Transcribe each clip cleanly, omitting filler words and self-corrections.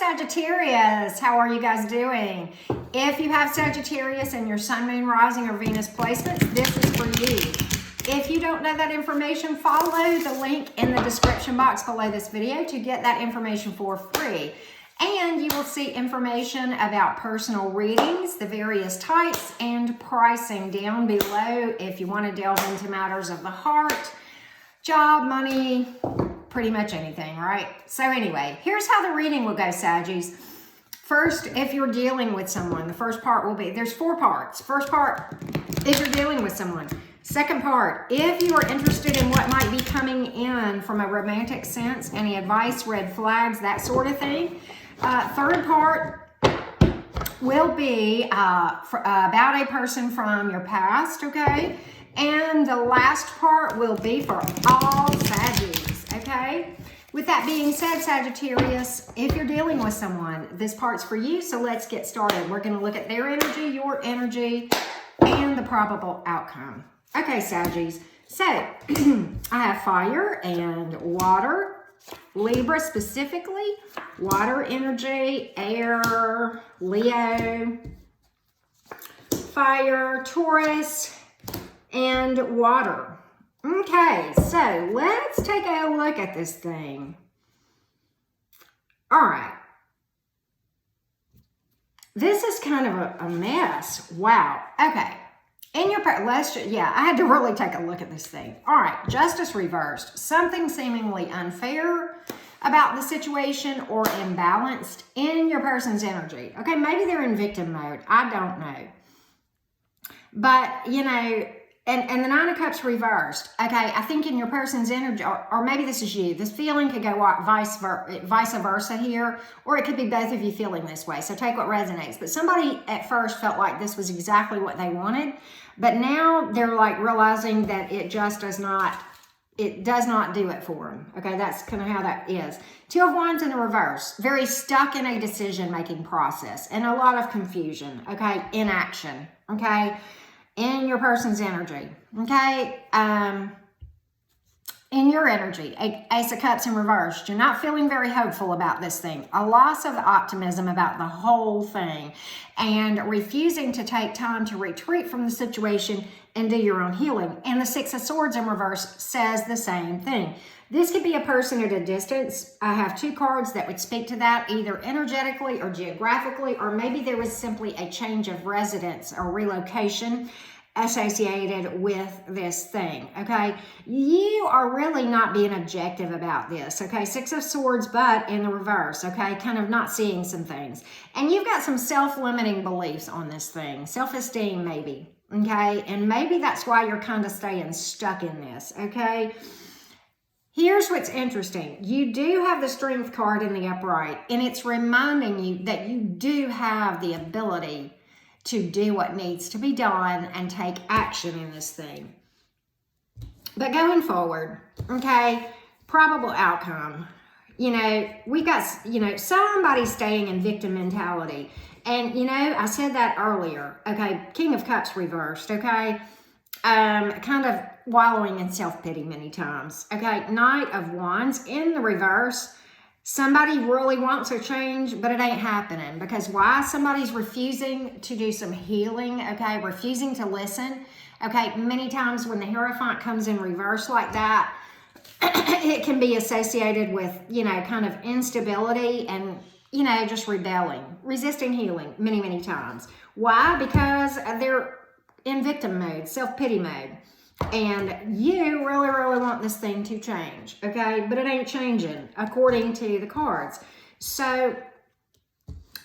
Sagittarius. How are you guys doing? If you have Sagittarius in your Sun, Moon, Rising, or Venus placements, this is for you. If you don't know that information, follow the link in the description box below this video to get that information for free. And you will see information about personal readings, the various types, and pricing down below if you want to delve into matters of the heart, job, money, pretty much anything, right? So anyway, here's how the reading will go, Saggies. First, if you're dealing with someone, the first part will be, there's 4 parts. First part, if you're dealing with someone. Second part, if you are interested in what might be coming in from a romantic sense, any advice, red flags, that sort of thing. Third part will be about a person from your past, okay? And the last part will be for all Saggies, okay? With that being said, Sagittarius, if you're dealing with someone, this part's for you, so let's get started. We're going to look at their energy, your energy, and the probable outcome. Okay, Saggies. So, I have fire and water. Libra specifically, water energy, air, Leo, fire, Taurus, and water. Okay, so let's take a look at this thing. All right. This is kind of a mess. Wow. Okay. In your, I had to really take a look at this thing. All right, justice reversed. Something seemingly unfair about the situation or imbalanced in your person's energy. Okay, maybe they're in victim mode. I don't know. But, you know, and the 9 of Cups reversed. Okay, I think in your person's energy, or maybe this is you. This feeling could go vice versa here, or it could be both of you feeling this way. So take what resonates. But somebody at first felt like this was exactly what they wanted, but now they're like realizing that it just does not do it for them. Okay, that's kind of how that is. 2 of Wands in the reverse, very stuck in a decision-making process and a lot of confusion. Okay, inaction. Okay. In your person's energy, okay? In your energy, Ace of Cups in reverse, you're not feeling very hopeful about this thing. A loss of optimism about the whole thing and refusing to take time to retreat from the situation and do your own healing. And the 6 of Swords in reverse says the same thing. This could be a person at a distance. I have 2 cards that would speak to that, either energetically or geographically, or maybe there was simply a change of residence or relocation associated with this thing, okay? You are really not being objective about this, okay? 6 of Swords, but in the reverse, okay? Kind of not seeing some things. And you've got some self-limiting beliefs on this thing, self-esteem maybe, okay? And maybe that's why you're kind of staying stuck in this, okay? Here's what's interesting. You do have the Strength card in the upright, and it's reminding you that you do have the ability to do what needs to be done and take action in this thing. But going forward, okay, probable outcome. You know, we got, you know, somebody staying in victim mentality. And, you know, I said that earlier, okay, King of Cups reversed, okay? Kind of wallowing in self-pity many times. Okay, Knight of Wands in the reverse. Somebody really wants a change, but it ain't happening. Because why? Somebody's refusing to do some healing, okay? Refusing to listen. Okay, many times when the Hierophant comes in reverse like that, it can be associated with, you know, kind of instability and, you know, just rebelling, resisting healing many, many times. Why? Because they're in victim mode, self-pity mode. And you really, really want this thing to change, okay? But it ain't changing according to the cards. So,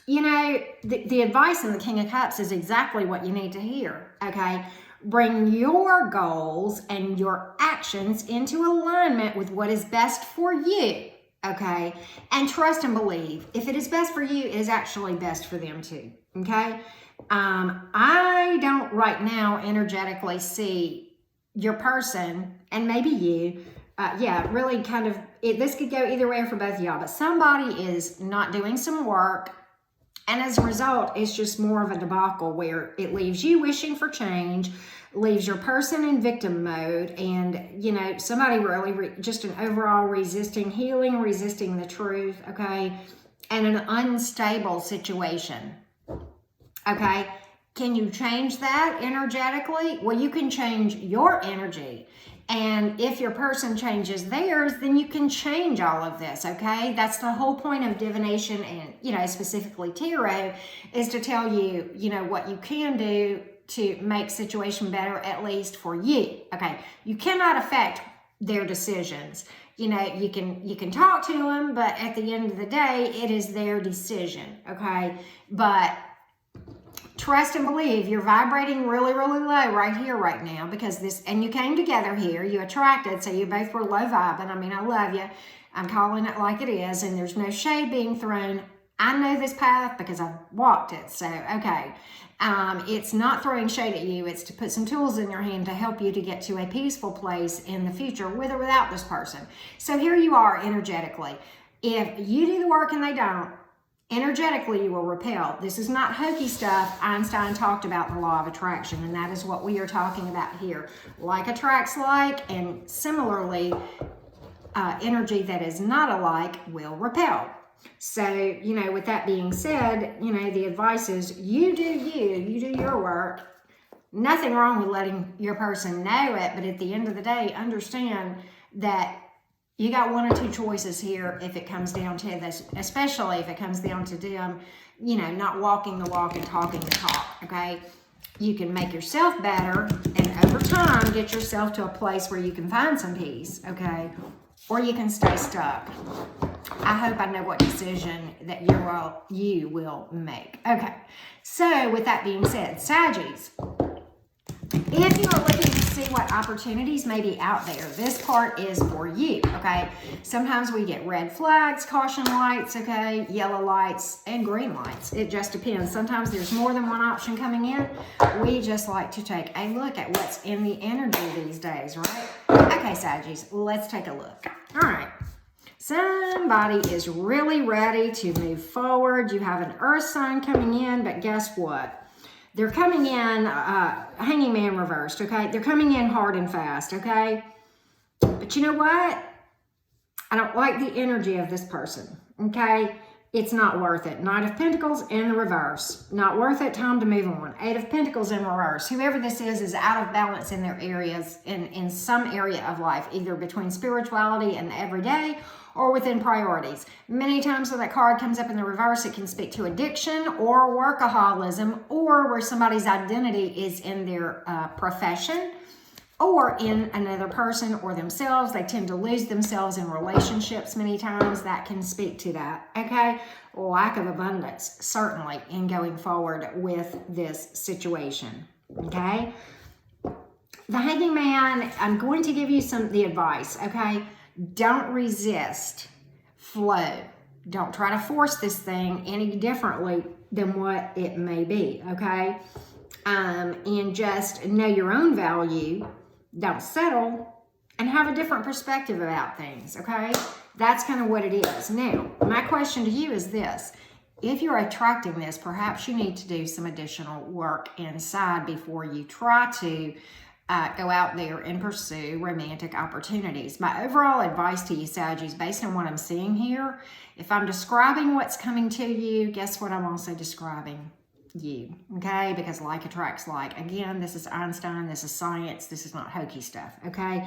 you know, the advice in the King of Cups is exactly what you need to hear, okay? Bring your goals and your actions into alignment with what is best for you, okay? And trust and believe. If it is best for you, it is actually best for them too, okay? I don't right now energetically see your person, and maybe you, really kind of, this could go either way for both of y'all, but somebody is not doing some work, and as a result, it's just more of a debacle where it leaves you wishing for change, leaves your person in victim mode, and, you know, somebody really just an overall resisting healing, resisting the truth, okay? and an unstable situation. Okay? Can you change that energetically? Well, you can change your energy. And if your person changes theirs, then you can change all of this, okay? That's the whole point of divination and, specifically tarot, is to tell you, what you can do to make situation better, at least for you, okay? You cannot affect their decisions. You can talk to them, but at the end of the day, it is their decision, okay? But trust and believe, you're vibrating really, really low right here, right now, because and you came together here, you attracted, so you both were low vibing. I mean, I love you. I'm calling it like it is, and there's no shade being thrown. I know this path because I've walked it, so, okay. It's not throwing shade at you. It's to put some tools in your hand to help you to get to a peaceful place in the future with or without this person. So here you are energetically. If you do the work and they don't, energetically, you will repel. This is not hokey stuff. Einstein talked about the law of attraction, and that is what we are talking about here. Like attracts like, and similarly, energy that is not alike will repel. So, with that being said, the advice is you do your work. Nothing wrong with letting your person know it, but at the end of the day, understand that you got one or two choices here if it comes down to this, especially if it comes down to them, not walking the walk and talking the talk, okay? You can make yourself better and over time get yourself to a place where you can find some peace, okay? Or you can stay stuck. I hope I know what decision that you will make. Okay, so with that being said, Saggies, if you are looking to see what opportunities may be out there, this part is for you, okay? Sometimes we get red flags, caution lights, okay, yellow lights, and green lights. It just depends. Sometimes there's more than one option coming in. We just like to take a look at what's in the energy these days, right? Okay, Saggies, let's take a look. All right. Somebody is really ready to move forward. You have an earth sign coming in, but guess what? They're coming in, hanging man reversed, okay? They're coming in hard and fast, okay? But you know what? I don't like the energy of this person, okay? It's not worth it. Knight of Pentacles in the reverse. Not worth it, time to move on. Eight of Pentacles in reverse. Whoever this is out of balance in their areas, in some area of life, either between spirituality and the everyday or within priorities. Many times when that card comes up in the reverse, it can speak to addiction or workaholism, or where somebody's identity is in their profession or in another person or themselves. They tend to lose themselves in relationships many times. That can speak to that, okay? Lack of abundance, certainly, in going forward with this situation, okay? The Hanging Man, I'm going to give you the advice, okay? Don't resist flow. Don't try to force this thing any differently than what it may be, okay? And just know your own value. Don't settle, and have a different perspective about things, okay? That's kind of what it is. Now, my question to you is this. If you're attracting this, perhaps you need to do some additional work inside before you try to go out there and pursue romantic opportunities. My overall advice to you, Saggies, based on what I'm seeing here, if I'm describing what's coming to you, guess what I'm also describing? You, okay? Because like attracts like. Again, this is Einstein, this is science, this is not hokey stuff, okay?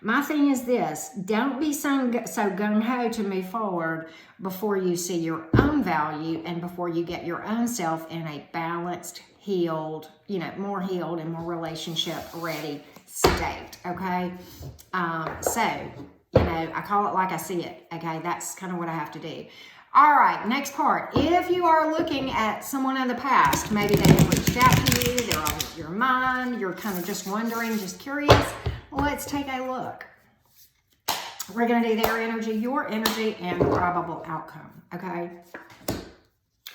My thing is this, don't be so gung-ho to move forward before you see your own value and before you get your own self in a balanced, healed, more healed and more relationship ready state, okay? I call it like I see it, okay? That's kind of what I have to do. All right, next part. If you are looking at someone in the past, maybe they have reached out to you, they're on your mind, you're kind of just wondering, just curious, let's take a look. We're going to do their energy, your energy, and probable outcome, okay?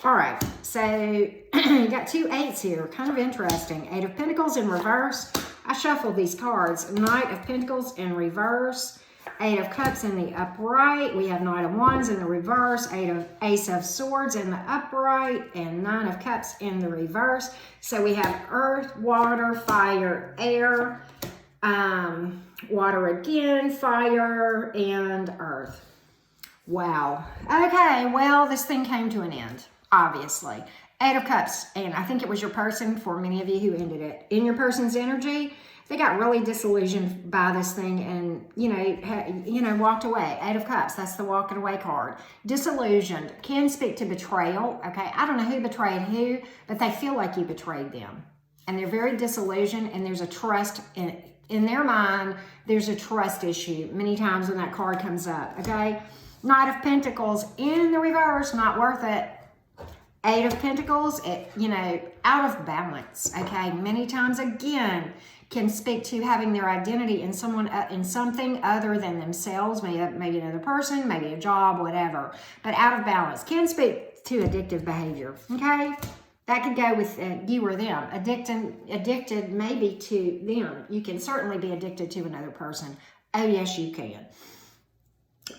All right, so you got two eights here, kind of interesting. Eight of Pentacles in reverse. I shuffled these cards. Knight of Pentacles in reverse. Eight of Cups in the upright. We have Knight of Wands in the reverse. Ace of Swords in the upright. And Nine of Cups in the reverse. So we have earth, water, fire, air. Water again, fire, and earth. Wow. Okay, well, this thing came to an end, obviously. Eight of Cups, and I think it was your person, for many of you who ended it. In your person's energy, they got really disillusioned by this thing and, walked away. Eight of Cups, that's the walking away card. Disillusioned can speak to betrayal, okay? I don't know who betrayed who, but they feel like you betrayed them. And they're very disillusioned, and there's a trust in their mind, there's a trust issue many times when that card comes up, okay? Knight of Pentacles in the reverse, not worth it. Eight of Pentacles, out of balance, okay? Many times, again, can speak to having their identity in someone, in something other than themselves, maybe another person, maybe a job, whatever. But out of balance can speak to addictive behavior, okay? That could go with you or them. Addicted maybe to them. You can certainly be addicted to another person. Oh, yes, you can.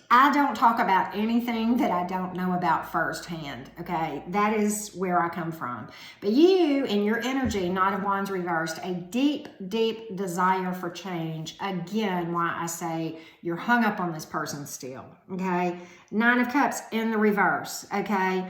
I don't talk about anything that I don't know about firsthand, okay? That is where I come from. But you, in your energy, Knight of Wands reversed, a deep, deep desire for change. Again, why I say you're hung up on this person still, okay? Nine of Cups in the reverse, okay?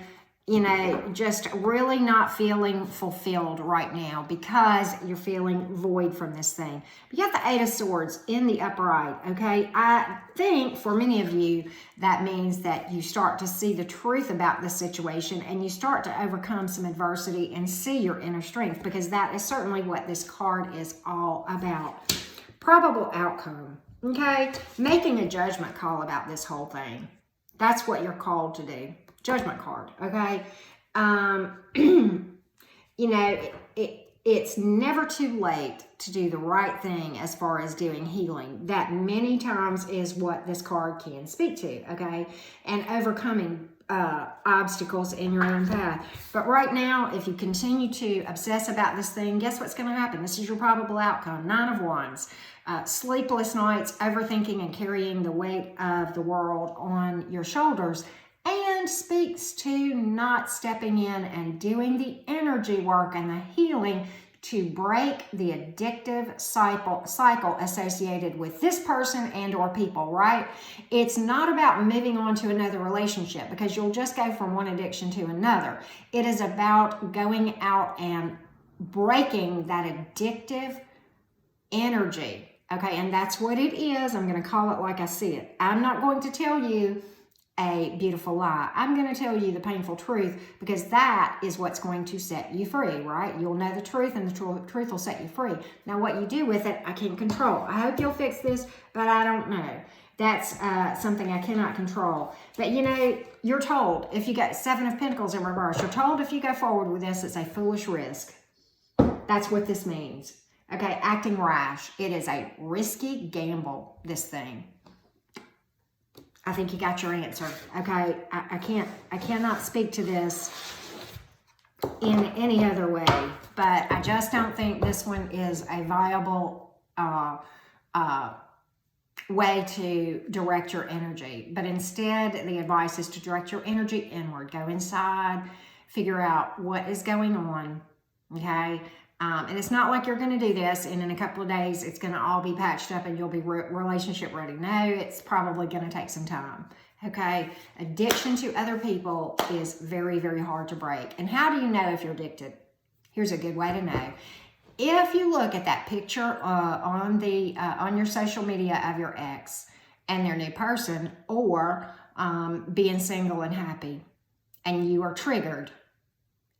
Just really not feeling fulfilled right now because you're feeling void from this thing. But you got the Eight of Swords in the upright, okay? I think for many of you, that means that you start to see the truth about the situation and you start to overcome some adversity and see your inner strength, because that is certainly what this card is all about. Probable outcome, okay? Making a judgment call about this whole thing. That's what you're called to do. Judgment card, okay? It's never too late to do the right thing as far as doing healing. That many times is what this card can speak to, okay? And overcoming obstacles in your own path. But right now, if you continue to obsess about this thing, guess what's going to happen? This is your probable outcome. Nine of Wands. Sleepless nights, overthinking and carrying the weight of the world on your shoulders. And speaks to not stepping in and doing the energy work and the healing to break the addictive cycle associated with this person and or people, right? It's not about moving on to another relationship, because you'll just go from one addiction to another. It is about going out and breaking that addictive energy, okay? And that's what it is. I'm going to call it like I see it. I'm not going to tell you a beautiful lie. I'm going to tell you the painful truth, because that is what's going to set you free, right? You'll know the truth, and the truth will set you free. Now, what you do with it, I can't control. I hope you'll fix this, but I don't know. That's something I cannot control. But, you're told, if you got Seven of Pentacles in reverse, you're told if you go forward with this, it's a foolish risk. That's what this means. Okay, acting rash. It is a risky gamble, this thing. I think you got your answer, okay? I cannot speak to this in any other way, but I just don't think this one is a viable way to direct your energy. But instead, the advice is to direct your energy inward. Go inside, figure out what is going on, okay? And it's not like you're going to do this and in a couple of days it's going to all be patched up and you'll be relationship ready. No, it's probably going to take some time. Okay, addiction to other people is very, very hard to break. And how do you know if you're addicted? Here's a good way to know. If you look at that picture on your social media of your ex and their new person, or being single and happy, and you are triggered,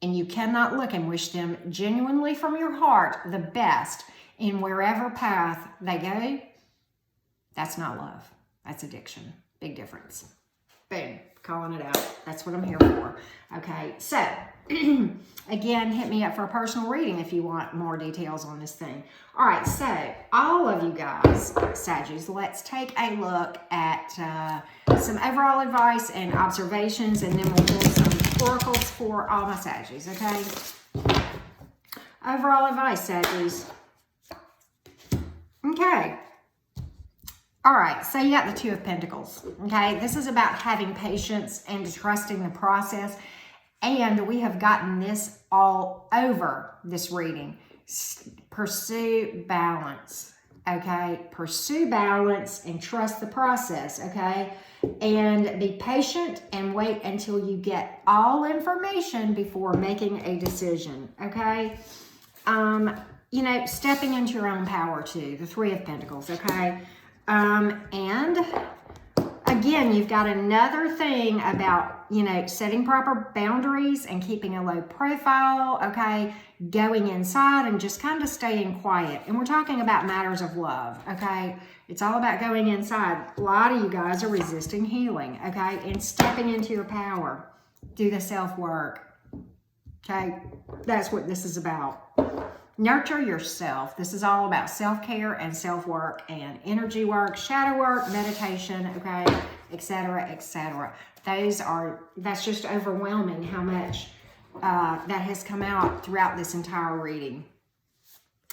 and you cannot look and wish them genuinely from your heart the best in wherever path they go, that's not love. That's addiction. Big difference. Boom. Calling it out. That's what I'm here for. Okay, so again, hit me up for a personal reading if you want more details on this thing. All right, so all of you guys, Saggies, let's take a look at some overall advice and observations, and then we'll pull some oracles for all my Saggies, okay? Overall advice, Saggies. Okay. All right, so you got the Two of Pentacles, okay? This is about having patience and trusting the process. And we have gotten this all over this reading. Pursue balance, okay? Pursue balance and trust the process, okay? And be patient and wait until you get all information before making a decision, okay? You know, stepping into your own power too, the Three of Pentacles, okay? And again, you've got another thing about, you know, setting proper boundaries and keeping a low profile, okay? Going inside and just kind of staying quiet. And we're talking about matters of love, okay? It's all about going inside. A lot of you guys are resisting healing, okay? And stepping into your power. Do the self-work, okay? That's what this is about. Nurture yourself. This is all about self-care and self-work and energy work, shadow work, meditation, okay, etc., etc. That's just overwhelming how much that has come out throughout this entire reading.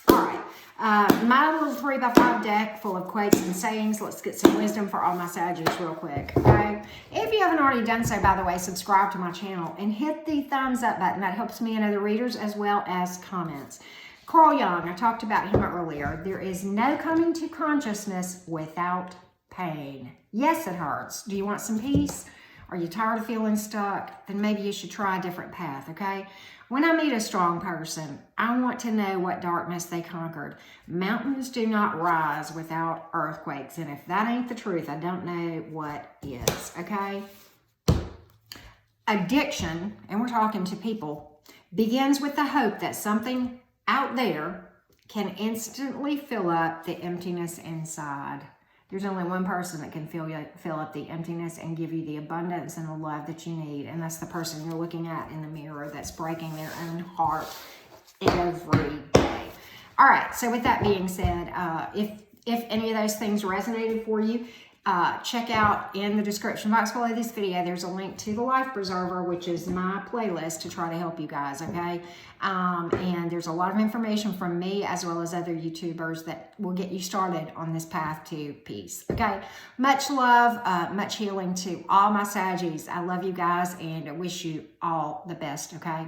All right, my little 3x5 deck full of quotes and sayings. Let's get some wisdom for all my Saggies real quick, okay? If you haven't already done so, by the way, subscribe to my channel and hit the thumbs up button. That helps me and other readers as well as comments. Carl Jung, I talked about him earlier. There is no coming to consciousness without pain. Yes, it hurts. Do you want some peace? Are you tired of feeling stuck? Then maybe you should try a different path, okay? When I meet a strong person, I want to know what darkness they conquered. Mountains do not rise without earthquakes. And if that ain't the truth, I don't know what is, okay? Addiction, and we're talking to people, begins with the hope that something out there can instantly fill up the emptiness inside. There's only one person that can fill up the emptiness and give you the abundance and the love that you need. And that's the person you're looking at in the mirror that's breaking their own heart every day. All right, so with that being said, if any of those things resonated for you, check out in the description box below this video, there's a link to the Life Preserver, which is my playlist to try to help you guys, okay? And there's a lot of information from me as well as other YouTubers that will get you started on this path to peace, okay? Much love, much healing to all my Saggies. I love you guys and I wish you all the best, okay?